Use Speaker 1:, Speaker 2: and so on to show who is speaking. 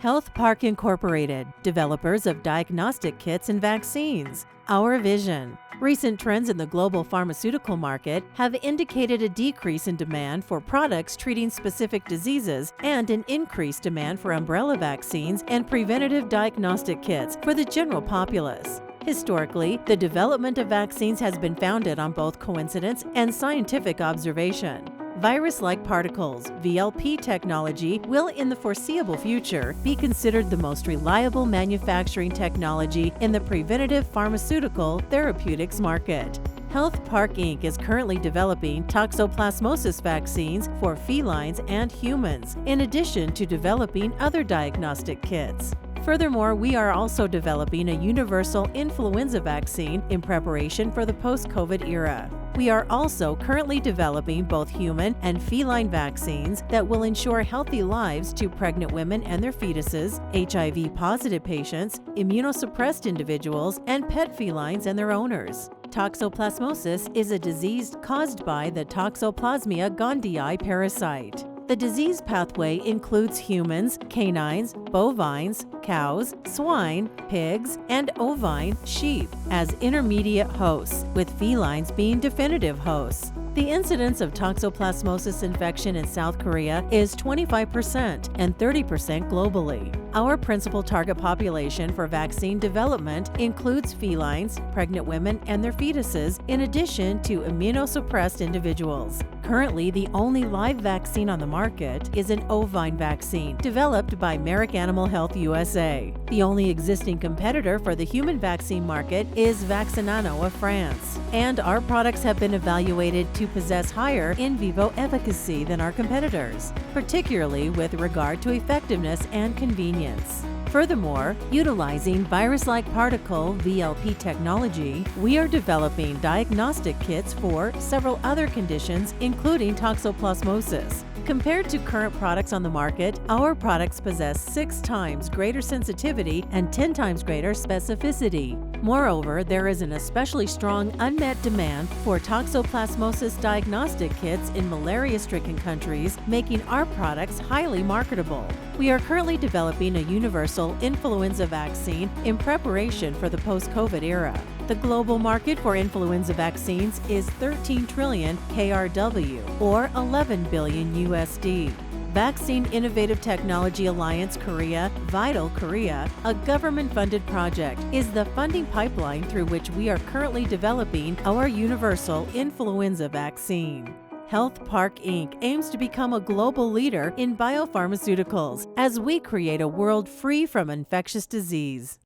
Speaker 1: Health Park Incorporated, developers of diagnostic kits and vaccines. Our vision. Recent trends in the global pharmaceutical market have indicated a decrease in demand for products treating specific diseases and an increased demand for umbrella vaccines and preventative diagnostic kits for the general populace. Historically, the development of vaccines has been founded on both coincidence and scientific observation. Virus-like particles, VLP technology, will in the foreseeable future be considered the most reliable manufacturing technology in the preventative pharmaceutical therapeutics market. Health Park Inc. is currently developing toxoplasmosis vaccines for felines and humans, in addition to developing other diagnostic kits. Furthermore, we are also developing a universal influenza vaccine in preparation for the post-COVID era. We are also currently developing both human and feline vaccines that will ensure healthy lives to pregnant women and their fetuses, HIV-positive patients, immunosuppressed individuals, and pet felines and their owners. Toxoplasmosis is a disease caused by the Toxoplasma gondii parasite. The disease pathway includes humans, canines, bovines, cows, swine, pigs, and ovine, sheep, as intermediate hosts, with felines being definitive hosts. The incidence of toxoplasmosis infection in South Korea is 25% and 30% globally. Our principal target population for vaccine development includes felines, pregnant women and their fetuses, in addition to immunosuppressed individuals. Currently, the only live vaccine on the market is an ovine vaccine developed by Merck Animal Health USA. The only existing competitor for the human vaccine market is Vaccinano of France, and our products have been evaluated to possess higher in vivo efficacy than our competitors, particularly with regard to effectiveness and convenience. Furthermore, utilizing virus-like particle VLP technology, we are developing diagnostic kits for several other conditions, including toxoplasmosis. Compared to current products on the market, our products possess 6 times greater sensitivity and 10 times greater specificity. Moreover, there is an especially strong unmet demand for toxoplasmosis diagnostic kits in malaria-stricken countries, making our products highly marketable. We are currently developing a universal influenza vaccine in preparation for the post-COVID era. The global market for influenza vaccines is 13 trillion KRW, or 11 billion USD. Vaccine Innovative Technology Alliance Korea, Vital Korea, a government-funded project, is the funding pipeline through which we are currently developing our universal influenza vaccine. Health Park Inc. aims to become a global leader in biopharmaceuticals as we create a world free from infectious disease.